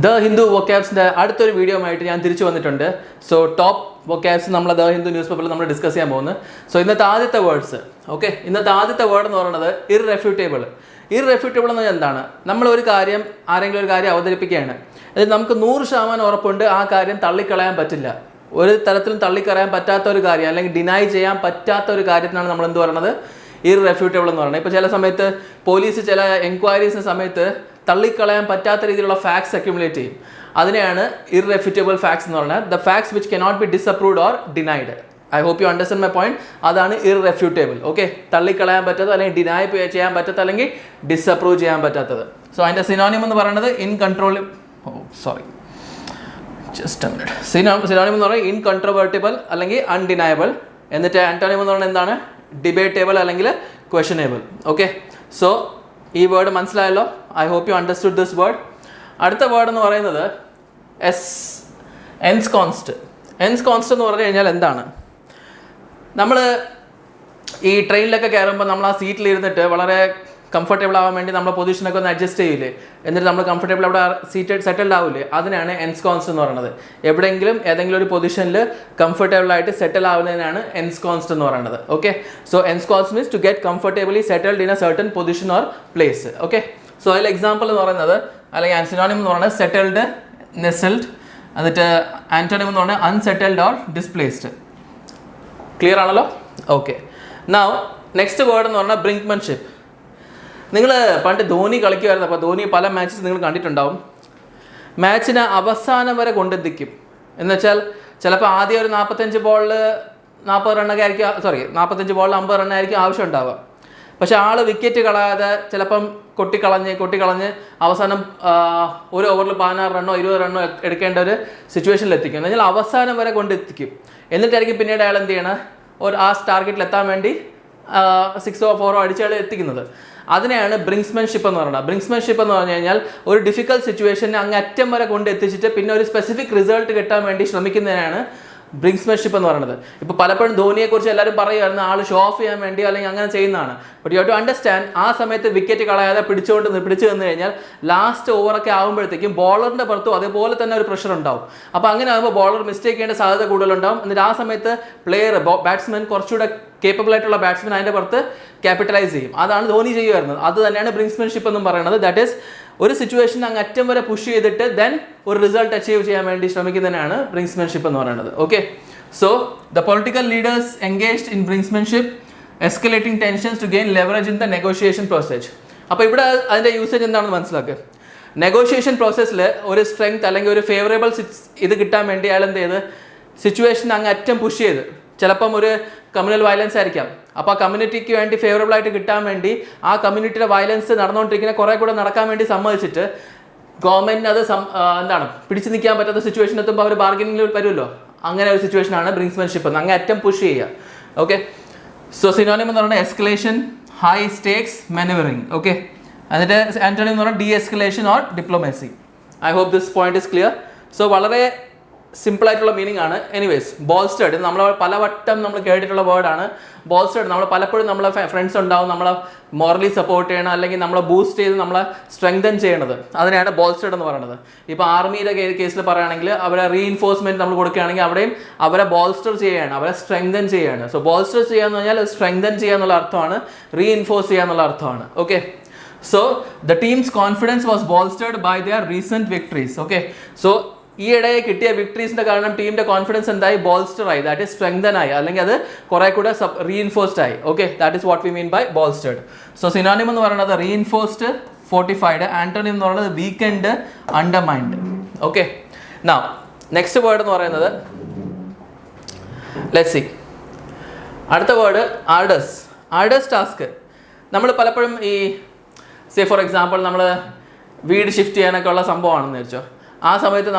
The Hindu വൊക്കാബ്സിൻ്റെ അടുത്തൊരു video ആയിട്ട് ഞാൻ തിരിച്ചു വന്നിട്ടുണ്ട്. സോ ടോപ്പ് വൊക്കാബ്സ് നമ്മൾ ദ ഹിന്ദു ന്യൂസ് പേപ്പറിൽ നമ്മൾ ഡിസ്കസ് ചെയ്യാൻ പോകുന്നത്. സോ ഇന്നത്തെ ആദ്യത്തെ വേർഡ്സ് ഇന്നത്തെ ആദ്യത്തെ വേർഡ് എന്ന് പറയുന്നത് ഇർറെഫ്യൂട്ടബിൾ. ഇർറെഫ്യൂട്ടബിൾ എന്ന് പറഞ്ഞാൽ എന്താണ്? നമ്മളൊരു കാര്യം ആരെങ്കിലും ഒരു കാര്യം അവതരിപ്പിക്കുകയാണ്, അതിൽ നമുക്ക് 100% ഉറപ്പുണ്ട് ആ കാര്യം തള്ളിക്കളയാൻ പറ്റില്ല. ഒരു തരത്തിലും തള്ളിക്കളയാൻ പറ്റാത്ത ഒരു കാര്യം അല്ലെങ്കിൽ ഡിനൈ ചെയ്യാൻ പറ്റാത്ത ഒരു കാര്യത്തിനാണ് നമ്മൾ എന്ത് പറയുന്നത്? ഇർറെഫ്യൂട്ടബിൾ എന്ന് പറയുന്നത്. ഇപ്പോൾ ചില സമയത്ത് പോലീസ് ചില എൻക്വയറീസിന് സമയത്ത് തള്ളിക്കളയാൻ പറ്റാത്ത രീതിയിലുള്ള ഫാക്ട്സ് അക്യുമുലേറ്റ് ചെയ്യും. അതിനെയാണ് ഇർറെഫ്യൂട്ടബിൾ ഫാക്ട്സ് എന്ന് പറയുന്നത്. The facts which cannot be disproved or denied. I hope you understand my point. അതാണ് ഇർറെഫ്യൂട്ടബിൾ. തള്ളിക്കളയാൻ പറ്റാത്തത് അല്ലെങ്കിൽ ഡിനൈ ചെയ്യാൻ പറ്റാത്ത അല്ലെങ്കിൽ ഡിസപ്രൂവ് ചെയ്യാൻ പറ്റാത്തത്. സോ അതിൻ്റെ സിനോണിം എന്ന് പറയുന്നത് സിനോണിം എന്ന് പറയുന്നത് ഇൻകൺട്രോവേർട്ടിബിൾ അല്ലെങ്കിൽ അൺഡിനയബിൾ. എന്നിട്ട് ആന്റോണിം എന്ന് പറയുന്നത് എന്താണ്? ഡിബേറ്റബിൾ അല്ലെങ്കിൽ ക്വസ്റ്റനബിൾ. സോ ഈ വേർഡ് മനസ്സിലായല്ലോ. I hope you understood this word. അടുത്ത വേർഡ് എന്ന് പറയുന്നത് എൻസ്കോൺസ്റ്റ്. എൻസ്കോൺസ്റ്റ് എന്ന് പറഞ്ഞു കഴിഞ്ഞാൽ എന്താണ്? നമ്മൾ ഈ ട്രെയിനിലൊക്കെ കയറുമ്പോൾ നമ്മൾ ആ സീറ്റിൽ ഇരുന്നിട്ട് വളരെ കംഫർട്ടബിൾ ആവാൻ വേണ്ടി നമ്മളെ പൊസിഷനൊക്കെ ഒന്ന് അഡ്ജസ്റ്റ് ചെയ്യില്ലേ, എന്നിട്ട് നമ്മൾ കംഫർട്ടബിൾ അവിടെ സെറ്റിൽഡ് ആവില്ലേ, അതിനാണ് എൻസ്കോൺസ്റ്റ് എന്ന് പറയുന്നത്. എവിടെയെങ്കിലും ഏതെങ്കിലും ഒരു പൊസിഷനിൽ കംഫർട്ടബിൾ ആയിട്ട് സെറ്റിൽ ആവുന്നതിനാണ് എൻസ്കോൺസ്റ്റ് എന്ന് പറയുന്നത്. So ensconced means to get comfortably settled in a certain position or place. So അതിൽ എക്സാമ്പിൾ എന്ന് പറയുന്നത് അല്ലെങ്കിൽ സിനോണിം എന്ന് പറയുന്നത് സെറ്റിൽഡ്, നെസൽഡ്. എന്നിട്ട് ആന്റോണിം എന്ന് പറയുന്നത് അൺസെറ്റിൽഡ് ഓർ ഡിസ്പ്ലേസ്ഡ്. ക്ലിയർ ആണല്ലോ? നൗ നെക്സ്റ്റ് വേർഡ് എന്ന് പറഞ്ഞാൽ ബ്രിങ്ക്മൻഷിപ്പ്. നിങ്ങൾ പണ്ട് ധോനി കളിക്കുമായിരുന്നു. അപ്പോൾ ധോനി പല മാച്ചസ് നിങ്ങൾ കണ്ടിട്ടുണ്ടാവും. മാച്ചിനെ അവസാനം വരെ കൊണ്ടെത്തിക്കും. എന്നുവെച്ചാൽ ചിലപ്പോൾ ആദ്യം ഒരു 45 ബോളിൽ 40 റണ്ണൊക്കെ ആയിരിക്കും, 45 ബോളിൽ 50 റണ്ണായിരിക്കും ആവശ്യം ഉണ്ടാവുക. പക്ഷേ ആൾ വിക്കറ്റ് കളയാതെ ചിലപ്പം കൊട്ടിക്കളഞ്ഞ് അവസാനം ഒരു ഓവറിൽ 16 റണ്ണോ 20 റണ്ണോ എടുക്കേണ്ട ഒരു സിറ്റുവേഷനിൽ എത്തിക്കും. എന്ന് വെച്ചാൽ അവസാനം വരെ കൊണ്ടെത്തിക്കും. എന്നിട്ടായിരിക്കും പിന്നീട് അയാൾ എന്ത് ചെയ്യണം? ആ ടാർഗറ്റിൽ എത്താൻ വേണ്ടി 6 or 4 അടിച്ചാൽ എത്തിക്കുന്നത്. അതിനെയാണ് ബ്രിങ്ക്സ്മാൻഷിപ്പ് എന്ന് പറയുന്നത്. ബ്രിങ്ക്സ്മാൻഷിപ്പ് എന്ന് പറഞ്ഞു കഴിഞ്ഞാൽ ഒരു ഡിഫിക്കൽട്ട് സിറ്റുവേഷനെ അങ്ങ് അറ്റം വരെ കൊണ്ട് എത്തിച്ചിട്ട് പിന്നെ ഒരു സ്പെസിഫിക് റിസൾട്ട് കിട്ടാൻ വേണ്ടി ശ്രമിക്കുന്നതിനാണ് ബ്രിങ്ക്സ്മാൻഷിപ്പ് എന്ന് പറയുന്നത്. ഇപ്പോൾ പലപ്പോഴും ധോനിയെക്കുറിച്ച് എല്ലാവരും പറയുമായിരുന്നു ആൾ ഷോ ഓഫ് ചെയ്യാൻ വേണ്ടി അല്ലെങ്കിൽ അങ്ങനെ ചെയ്യുന്നതാണ്. But you have to understand, ആ സമയത്ത് വിക്കറ്റ് കളയാതെ പിടിച്ചു നിന്ന് കഴിഞ്ഞാൽ ലാസ്റ്റ് ഓവറൊക്കെ ആകുമ്പോഴത്തേക്കും ബോളറിൻ്റെ പുറത്തും അതേപോലെ തന്നെ ഒരു പ്രഷർ ഉണ്ടാവും. അപ്പോൾ അങ്ങനെ ആകുമ്പോൾ ബോളർ മിസ്റ്റേക്ക് ചെയ്യേണ്ട സാധ്യത കൂടുതലുണ്ടാവും. എന്നിട്ട് ആ സമയത്ത് ബാറ്റ്സ്മാൻ കുറച്ചുകൂടെ കേപ്പബിൾ ആയിട്ടുള്ള ബാറ്റ്സ്മാൻ അതിൻ്റെ പുറത്ത് ക്യാപിറ്റലൈസ് ചെയ്യും. അതാണ് ധോനി ചെയ്യുമായിരുന്നത്. അത് തന്നെയാണ് ബ്രിങ്ക്സ്മാൻഷിപ്പ് എന്നും പറയുന്നത്. ദാറ്റ് ഈസ് ഒരു സിറ്റുവേഷൻ അങ്ങ് അറ്റം വരെ പുഷ് ചെയ്തിട്ട് ദെൻ ഒരു റിസൾട്ട് അച്ചീവ് ചെയ്യാൻ വേണ്ടി ശ്രമിക്കുന്നതിനാണ് ബ്രിങ്ക്സ്മാൻഷിപ്പ് എന്ന് പറയുന്നത്. So the political leaders engaged in brinkmanship escalating tensions to gain leverage in the negotiation process. അപ്പോൾ ഇവിടെ അതിൻ്റെ യൂസേജ് എന്താണെന്ന് മനസ്സിലാക്കുക. നെഗോഷിയേഷൻ പ്രോസസ്സിൽ ഒരു സ്ട്രെങ്ത് അല്ലെങ്കിൽ ഒരു ഫേവറബിൾ ഇത് കിട്ടാൻ വേണ്ടി അയാൾ എന്ത് ചെയ്ത് സിറ്റുവേഷൻ അങ്ങ് അറ്റം പുഷ് ചെയ്ത്, ചിലപ്പം ഒരു കമ്മ്യൂണൽ വയലൻസ് ആയിരിക്കാം. അപ്പോൾ ആ കമ്മ്യൂണിറ്റിക്ക് വേണ്ടി ഫേവറബിൾ ആയിട്ട് കിട്ടാൻ വേണ്ടി ആ കമ്മ്യൂണിറ്റിയുടെ വയലൻസ് നടന്നുകൊണ്ടിരിക്കുന്ന കുറേ കൂടെ നടക്കാൻ വേണ്ടി സമ്മതിച്ചിട്ട് ഗവൺമെൻറ്റിന് അത് പിടിച്ചു നിൽക്കാൻ പറ്റാത്ത സിറ്റുവേഷൻ എത്തുമ്പോൾ അവർ ബാർഗനിങ്ങിൽ വരുമല്ലോ. അങ്ങനെ ഒരു സിറ്റുവേഷനാണ് ബ്രിങ്ക്സ്മാൻഷിപ്പ് എന്ന്. അങ്ങ് അറ്റം പുഷ് ചെയ്യുക. സോ സിനോണിം എന്ന് പറയുന്നത് എസ്കലേഷൻ, ഹൈ സ്റ്റേക്സ്, മാനേവറിങ്. എന്നിട്ട് ആന്റോണിം എന്ന് പറഞ്ഞാൽ de escalation or diplomacy. I hope this point is clear. So വളരെ സിമ്പിളായിട്ടുള്ള മീനിങ് ആണ്. എനിവേസ്, ബോൾസ്റ്റേഡ് നമ്മൾ പലവട്ടം നമ്മൾ കേട്ടിട്ടുള്ള വേർഡാണ്. ബോൾസ്റ്റേഡ് നമ്മൾ പലപ്പോഴും നമ്മളെ ഫ്രണ്ട്സ് ഉണ്ടാവും നമ്മളെ മോറലി സപ്പോർട്ട് ചെയ്യണം അല്ലെങ്കിൽ നമ്മളെ ബൂസ്റ്റ് ചെയ്ത് നമ്മളെ സ്ട്രെങ്തൻ ചെയ്യണത്. അതിനെയാണ് ബോൾസ്റ്റേഡ് എന്ന് പറയുന്നത്. ഇപ്പോൾ ആർമിയുടെ കേസിൽ പറയുകയാണെങ്കിൽ അവരെ റീഇൻഫോഴ്സ്മെൻറ്റ് നമ്മൾ കൊടുക്കുകയാണെങ്കിൽ അവിടെയും അവരെ ബോൾസ്റ്റർ ചെയ്യുകയാണ്, അവരെ സ്ട്രെങ്തൻ ചെയ്യുകയാണ്. സോ ബോൾസ്റ്റർ ചെയ്യുക എന്ന് പറഞ്ഞാൽ സ്ട്രെങ്തൻ ചെയ്യുക എന്നുള്ള അർത്ഥമാണ്, റീഇൻഫോഴ്സ് ചെയ്യുക എന്നുള്ള അർത്ഥമാണ്. So the team's confidence was bolstered by their recent victories. So ഈയിടെ കിട്ടിയ വിക്ടറീസിന്റെ കാരണം ടീമിന്റെ കോൺഫിഡൻസ് എന്തായി? ബോൾസ്റ്റർ ആയി, ദാറ്റ് ഈസ് സ്ട്രെങ്തൻ ആയി, അല്ലെങ്കിൽ അത് കുറെ കൂടെ റീഇൻഫോഴ്സ്ഡ് ആയി. That is what we mean by bolstered. So synonym എന്ന് പറയുന്നത് റീഇൻഫോഴ്സ്ഡ്, ഫോർട്ടിഫൈഡ്. ആന്റോണിം എന്ന് പറയുന്നത് weakened, undermined. Now next word എന്ന് പറയുന്നത് ലെറ്റ്സ് സീ. അടുത്ത വേർഡ് ആർഡേഴ്സ് ടാസ്ക്. നമ്മൾ പലപ്പോഴും ഈ ഫോർ എക്സാമ്പിൾ നമ്മൾ വീട് ഷിഫ്റ്റ് ചെയ്യാനൊക്കെ ഉള്ള സംഭവമാണെന്ന് വെച്ചോ. ആ സമയത്ത്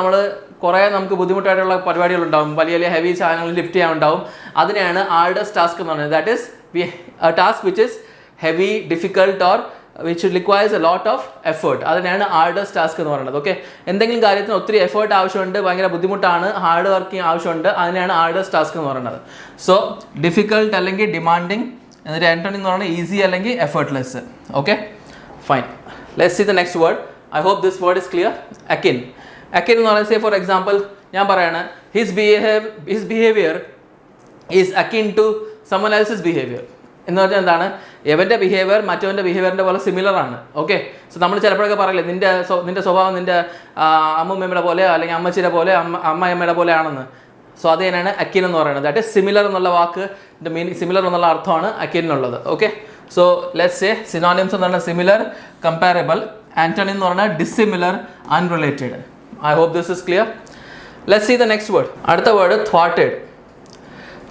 നമുക്ക് ബുദ്ധിമുട്ടായിട്ടുള്ള പരിപാടികളുണ്ടാവും, വലിയ ഹെവി സാധനങ്ങൾ ലിഫ്റ്റ് ചെയ്യാനുണ്ടാവും. അതിനെയാണ് ആർഡേഴ്സ് ടാസ്ക് എന്ന് പറയുന്നത്. That is A task which is heavy, difficult or which requires a lot of effort. അതിനാണ് ആർഡേഴ്സ് ടാസ്ക് എന്ന് പറയുന്നത്. എന്തെങ്കിലും കാര്യത്തിന് ഒത്തിരി എഫേർട്ട് ആവശ്യമുണ്ട്, ഭയങ്കര ബുദ്ധിമുട്ടാണ്, ഹാർഡ് വർക്കിംഗ് ആവശ്യമുണ്ട്, അതിനാണ് ആർഡേഴ്സ് ടാസ്ക് എന്ന് പറയുന്നത്. സോ ഡിഫിക്കൽട്ട് അല്ലെങ്കിൽ ഡിമാൻഡിങ്. എന്നിട്ട് ആന്റോണിം എന്ന് പറയുന്നത് ഈസി അല്ലെങ്കിൽ effortless. Fine. Let's see the next word. I hope this word is clear. Akin. Akin എന്ന് പറയുന്നത്, സേ ഫോർ എക്സാമ്പിൾ ഞാൻ പറയാണ്, his behaviour is akin to someone else's behaviour എന്ന് പറഞ്ഞാൽ എന്താണ്, എവൻ്റെ ബിഹേവിയർ മറ്റവൻ്റെ ബിഹേവിയറിൻ്റെ പോലെ സിമിലർ ആണ്. ഓക്കെ, സോ നമ്മൾ ചിലപ്പോഴൊക്കെ പറയില്ലേ നിൻ്റെ സ്വഭാവം നിൻ്റെ അമ്മൂമ്മയുടെ പോലെ അല്ലെങ്കിൽ അമ്മച്ചിയുടെ പോലെ അമ്മയമ്മയുടെ പോലെ ആണെന്ന്. സോ അത് തന്നെയാണ് അക്കിൻ എന്ന് പറയുന്നത്. ദാറ്റ് ഇസ് സിമിലർ എന്നുള്ള വാക്ക് മീനിങ്, സിമിലർ എന്നുള്ള അർത്ഥമാണ് അക്കിനുള്ളത്. Okay, so let's say synonyms എന്ന് പറഞ്ഞാൽ സിമിലർ, കമ്പാരബിൾ. ആന്റോണിം എന്ന് പറഞ്ഞാൽ dissimilar, unrelated. I hope this is clear. Let's see the next word. അടുത്ത വേർഡ് thwarted.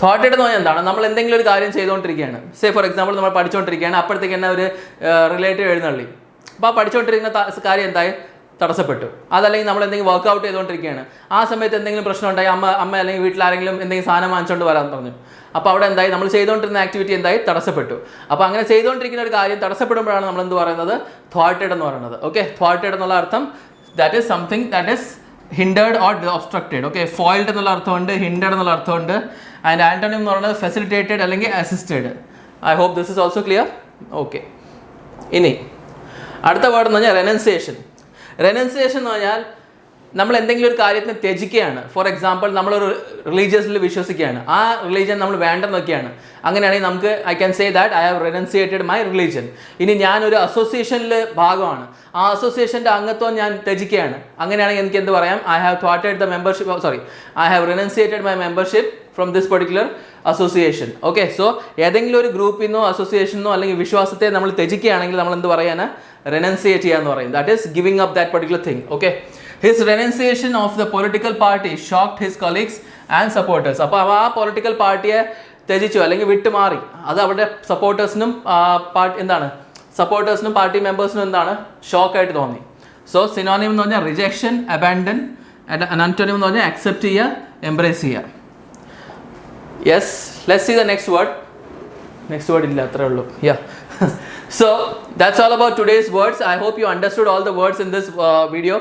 thwarted എന്ന് പറഞ്ഞാൽ എന്താണ്, നമ്മൾ എന്തെങ്കിലും ഒരു കാര്യം ചെയ്തുകൊണ്ടിരിക്കുകയാണ്. സേ ഫോർ എക്സാമ്പിൾ നമ്മൾ പഠിച്ചുകൊണ്ടിരിക്കുകയാണ്, അപ്പോഴത്തേക്ക് തന്നെ ഒരു റിലേറ്റീവ് എഴുന്നള്ളി. അപ്പോൾ ആ പഠിച്ചുകൊണ്ടിരിക്കുന്ന കാര്യം എന്തായി, തടസ്സപ്പെട്ടു. അതല്ലെങ്കിൽ നമ്മൾ എന്തെങ്കിലും വർക്കൗട്ട് ചെയ്തുകൊണ്ടിരിക്കുകയാണ്, ആ സമയത്ത് എന്തെങ്കിലും പ്രശ്നം ഉണ്ടായി, അമ്മ അല്ലെങ്കിൽ വീട്ടിലാരെങ്കിലും എന്തെങ്കിലും സാധനം വാങ്ങിച്ചുകൊണ്ട് വരാൻ പറഞ്ഞു. അപ്പോൾ അവിടെ എന്തായി, നമ്മൾ ചെയ്തുകൊണ്ടിരുന്ന ആക്ടിവിറ്റി എന്തായി, തടസ്സപ്പെട്ടു. അപ്പോൾ അങ്ങനെ ചെയ്തുകൊണ്ടിരിക്കുന്ന ഒരു കാര്യം തടസ്സപ്പെടുമ്പോഴാണ് നമ്മൾ എന്ത് പറയുന്നത്, thwarted എന്ന് പറയുന്നത്. ഓക്കെ, thwarted എന്നുള്ള അർത്ഥം that is something that is hindered or obstructed. Okay, foiled എന്നുള്ള അർത്ഥമുണ്ട്, ഹിൻഡേർഡ് എന്നുള്ള അർത്ഥമുണ്ട്. ആൻഡ് ആന്റോണിം എന്ന് പറയുന്നത് ഫെസിലിറ്റേറ്റഡ് അല്ലെങ്കിൽ assisted. I hope this is also clear. Okay, ഇനി അടുത്ത വേർഡ് എന്ന് പറഞ്ഞാൽ റെനൻസിയേഷൻ. റെനൻസിയേഷൻ എന്ന് പറഞ്ഞാൽ നമ്മൾ എന്തെങ്കിലും ഒരു കാര്യത്തിന് ത്യജിക്കുകയാണ്. ഫോർ എക്സാമ്പിൾ നമ്മളൊരു റിലീജിയസിൽ വിശ്വസിക്കുകയാണ്, ആ റിലീജിയൻ നമ്മൾ വേണ്ടെന്നൊക്കെയാണ്. അങ്ങനെയാണെങ്കിൽ നമുക്ക് I can say that I have renunciated my religion. ഇനി ഞാനൊരു അസോസിയേഷനിൽ ഭാഗമാണ്, ആ അസോസിയേഷൻ്റെ അംഗത്വം ഞാൻ ത്യജിക്കുകയാണ്. അങ്ങനെയാണെങ്കിൽ എനിക്ക് എന്ത് പറയാം, I have thwarted the membership, I have renunciated my membership from this particular association. Okay, so ഏതെങ്കിലും ഒരു ഗ്രൂപ്പിന്നോ അസോസിയേഷനോ അല്ലെങ്കിൽ വിശ്വാസത്തെ നമ്മൾ ത്യജിക്കുകയാണെങ്കിൽ നമ്മൾ എന്ത് പറയാനാണ്, റെനൻസിയേറ്റ് ചെയ്യാന്ന് പറയും. That is giving up that particular thing. Okay, his renunciation of the political party shocked his colleagues and supporters. അപ്പോൾ ആ പൊളിറ്റിക്കൽ പാർട്ടിയെ ത്യജിച്ചു അല്ലെങ്കിൽ വിട്ടുമാറി, അത് അവരുടെ സപ്പോർട്ടേഴ്സിനും സപ്പോർട്ടേഴ്സിനും പാർട്ടി മെമ്പേഴ്സിനും എന്താണ്, ഷോക്കായിട്ട് തോന്നി. സോ സിനോണിം എന്ന് പറഞ്ഞാൽ റിജക്ഷൻ, അബാൻഡൻ. ആന്റോണിം എന്ന് പറഞ്ഞാൽ അക്സെപ്റ്റ് ചെയ്യുക, എംബ്രേസ് ചെയ്യുക. Yes, let's see the next word. Next word ഇല്ല, അത്രേ ഉള്ളൂ. Yeah, so that's all about today's words. I hope you understood all the words in this video.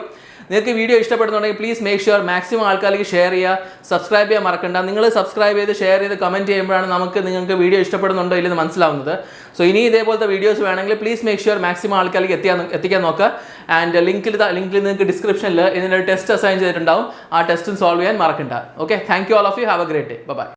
നിങ്ങൾക്ക് വീഡിയോ ഇഷ്ടപ്പെടുന്നുണ്ടെങ്കിൽ please make sure maximum ആൾക്കാർക്ക് share ചെയ്യുക, subscribe ചെയ്യാൻ മറക്കണ്ട. നിങ്ങൾ സബ്സ്ക്രൈബ് ചെയ്ത് ഷെയർ ചെയ്ത് കമൻറ്റ് ചെയ്യുമ്പോഴാണ് നിങ്ങൾക്ക് വീഡിയോ ഇഷ്ടപ്പെടുന്നുണ്ടോ ഇല്ലെന്ന് മനസ്സിലാവുന്നത്. സോ ഇനി ഇതേപോലത്തെ വീഡിയോസ് വേണമെങ്കിൽ പ്ലീസ് മേക്ക് ഷുവർ മാക്സിമം ആൾക്കാർക്ക് എത്തിക്കാൻ നോക്കുക. ആൻഡ് ലിങ്കിൽ നിങ്ങൾക്ക് ഡിസ്ക്രിപ്ഷനിൽ ഇതിൻ്റെ ടെസ്റ്റ് അസൈൻ ചെയ്തിട്ടുണ്ടാവും, ആ ടെസ്റ്റും സോൾവ് ചെയ്യാൻ മറക്കണ്ട. Okay, thank you all of you. Have a great day. By.